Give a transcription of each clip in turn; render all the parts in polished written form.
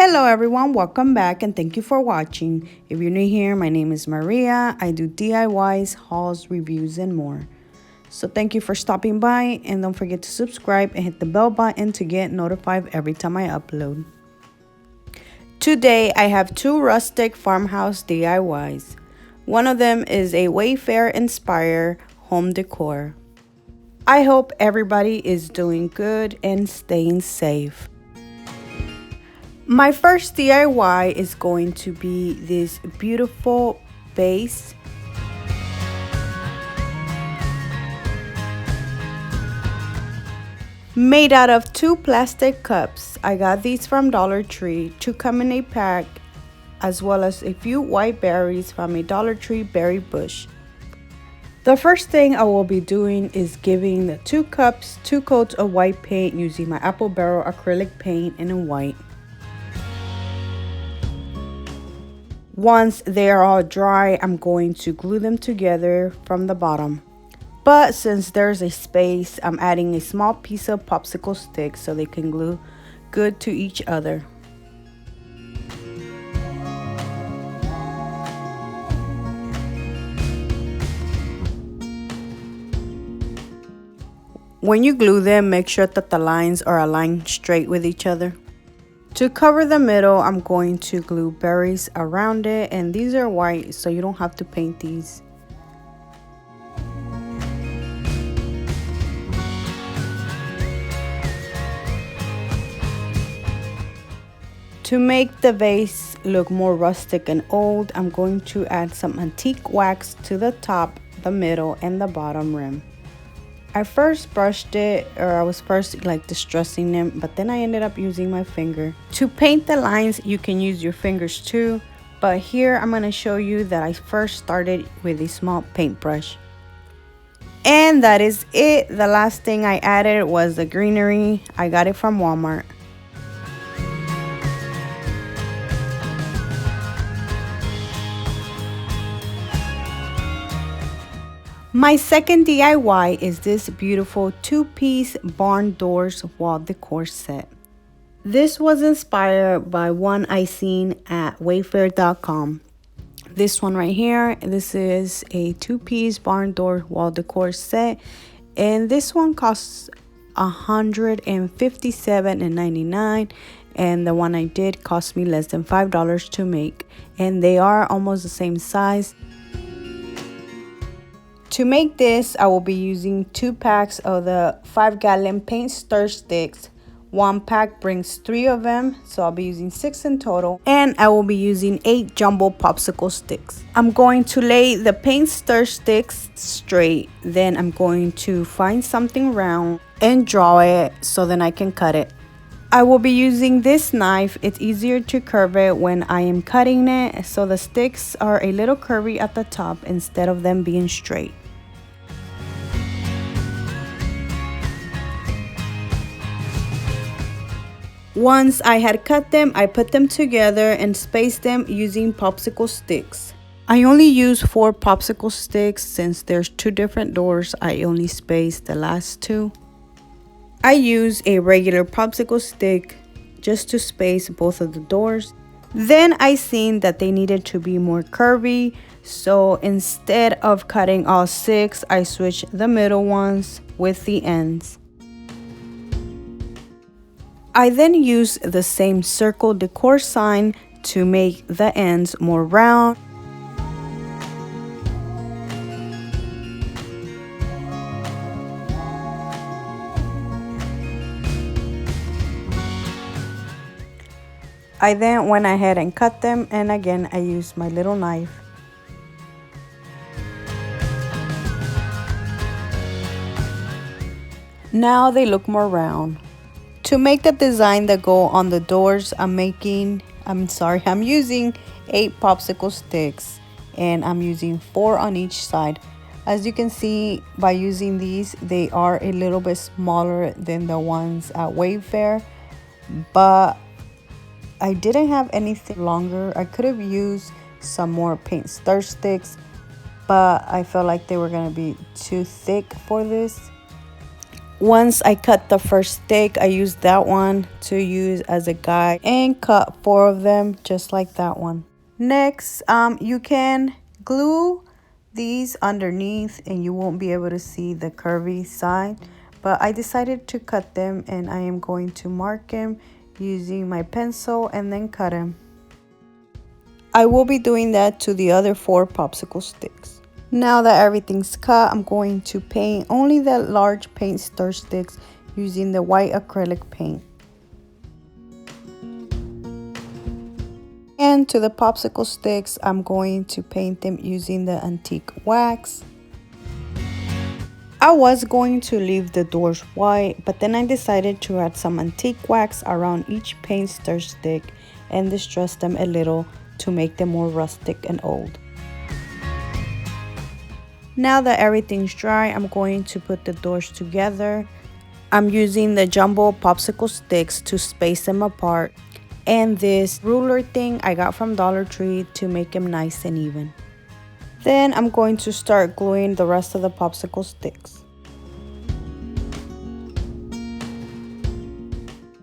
Hello everyone, welcome back and thank you for watching. If you're new here, my name is Maria. I do DIYs, hauls, reviews, and more. So thank you for stopping by and don't forget to subscribe and hit the bell button to get notified every time I upload. Today I have two Rustic Farmhouse DIYs. One of them is a Wayfair inspired home decor. I hope everybody is doing good and staying safe. My first DIY is going to be this beautiful vase. Made out of two plastic cups. I got these from Dollar Tree to come in a pack, as well as a few white berries from a Dollar Tree berry bush. The first thing I will be doing is giving the two cups 2 coats of white paint using my apple barrel acrylic paint in white. Once they are all dry, I'm going to glue them together from the bottom. But since there's a space, I'm adding a small piece of popsicle stick so they can glue good to each other. When you glue them, make sure that the lines are aligned straight with each other. To cover the middle, I'm going to glue berries around it, and these are white, so you don't have to paint these. To make the vase look more rustic and old, I'm going to add some antique wax to the top, the middle, and the bottom rim. I first brushed it, or I was first distressing them, but then I ended up using my finger. To paint the lines, you can use your fingers too, but here I'm going to show you that I first started with a small paintbrush. And that is it. The last thing I added was the greenery. I got it from Walmart. My second DIY is this beautiful 2-piece barn doors wall decor set. This was inspired by one I seen at Wayfair.com. This one right here, this is a 2-piece barn door wall decor set, and this one costs $157.99, and the one I did cost me less than $5 to make, and they are almost the same size. To make this, I will be using 2 packs of the 5-gallon paint stir sticks. 1 pack brings 3 of them, so I'll be using 6 in total. And I will be using 8 Jumbo Popsicle sticks. I'm going to lay the paint stir sticks straight. Then I'm going to find something round and draw it so then I can cut it. I will be using this knife. It's easier to curve it when I am cutting it, so the sticks are a little curvy at the top instead of them being straight. Once I had cut them, I put them together and spaced them using popsicle sticks. I only use 4 popsicle sticks since there's 2 different doors. I only spaced the last 2. I use a regular popsicle stick just to space both of the doors. Then I seen that they needed to be more curvy, so instead of cutting all 6, I switched the middle ones with the ends. I then use the same circle decor sign to make the ends more round. I then went ahead and cut them, and again I used my little knife. Now they look more round. To make the design that go on the doors, I'm using 8 popsicle sticks, and I'm using 4 on each side. As you can see, by using these, they are a little bit smaller than the ones at Wayfair, but I didn't have anything longer. I could have used some more paint stir sticks, but I felt like they were going to be too thick for this. Once I cut the first stick, I used that one to use as a guide and cut 4 of them just like that one. Next, you can glue these underneath and you won't be able to see the curvy side, but I decided to cut them and I am going to mark them using my pencil and then cut them. I will be doing that to the other 4 popsicle sticks. Now that everything's cut, I'm going to paint only the large paint stir sticks using the white acrylic paint. And to the popsicle sticks, I'm going to paint them using the antique wax. I was going to leave the doors white, but then I decided to add some antique wax around each paint stir stick and distress them a little to make them more rustic and old. Now that everything's dry, I'm going to put the doors together. I'm using the Jumbo Popsicle sticks to space them apart, and this ruler thing I got from Dollar Tree to make them nice and even. Then I'm going to start gluing the rest of the popsicle sticks.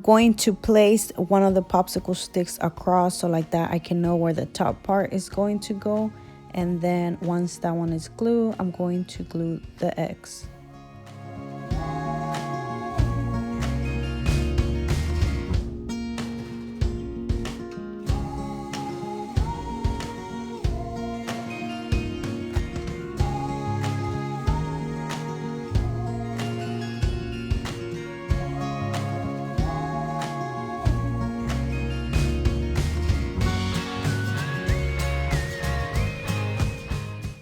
Going to place one of the popsicle sticks across so like that I can know where the top part is going to go. And then once that one is glued, I'm going to glue the X.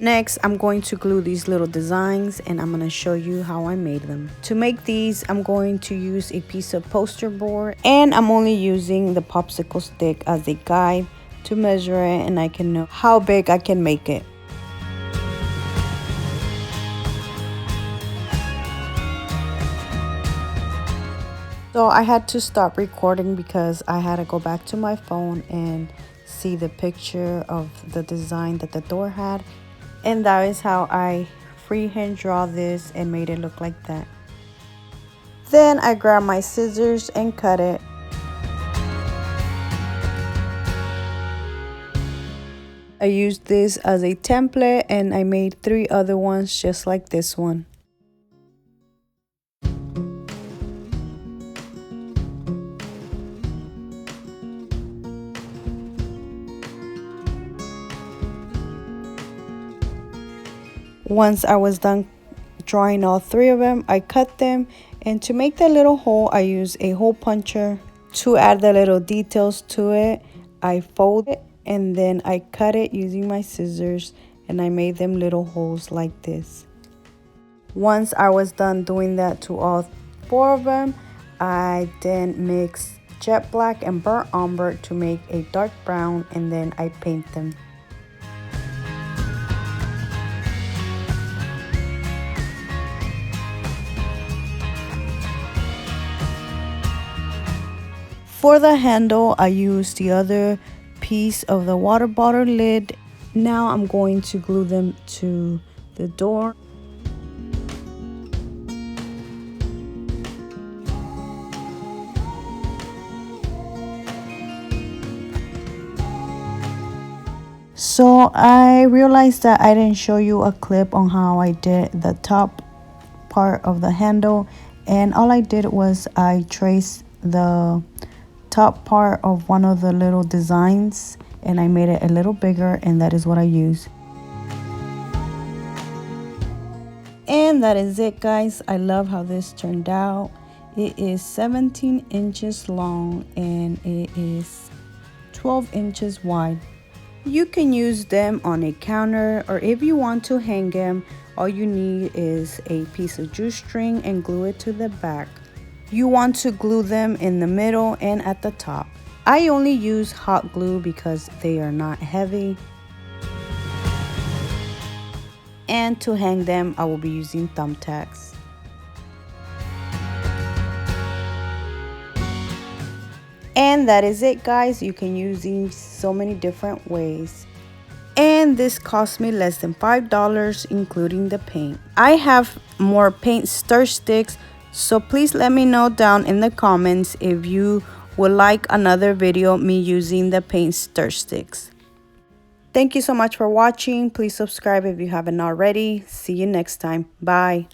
Next, I'm going to glue these little designs and I'm going to show you how I made them. To make these, I'm going to use a piece of poster board and I'm only using the popsicle stick as a guide to measure it and I can know how big I can make it. So I had to stop recording because I had to go back to my phone and see the picture of the design that the door had. And that is how I freehand draw this and made it look like that. Then I grabbed my scissors and cut it. I used this as a template and I made 3 other ones just like this one. Once I was done drawing all 3 of them, I cut them, and to make the little hole, I use a hole puncher. To add the little details to it, I fold it and then I cut it using my scissors and I made them little holes like this. Once I was done doing that to all 4 of them, I then mix jet black and burnt umber to make a dark brown and then I paint them. For the handle, I used the other piece of the water bottle lid. Now I'm going to glue them to the door. So I realized that I didn't show you a clip on how I did the top part of the handle, and all I did was I traced the top part of one of the little designs and I made it a little bigger, and that is what I use. And that is it, guys. I love how this turned out. It is 17 inches long and it is 12 inches wide. You can use them on a counter, or if you want to hang them, all you need is a piece of jute string and glue it to the back. You want to glue them in the middle and at the top. I only use hot glue because they are not heavy. And to hang them, I will be using thumbtacks. And that is it, guys. You can use these so many different ways. And this cost me less than $5, including the paint. I have more paint stir sticks, So please let me know down in the comments if you would like another video me using the paint stir sticks. Thank you so much for watching. Please subscribe if you haven't already. See you next time. Bye.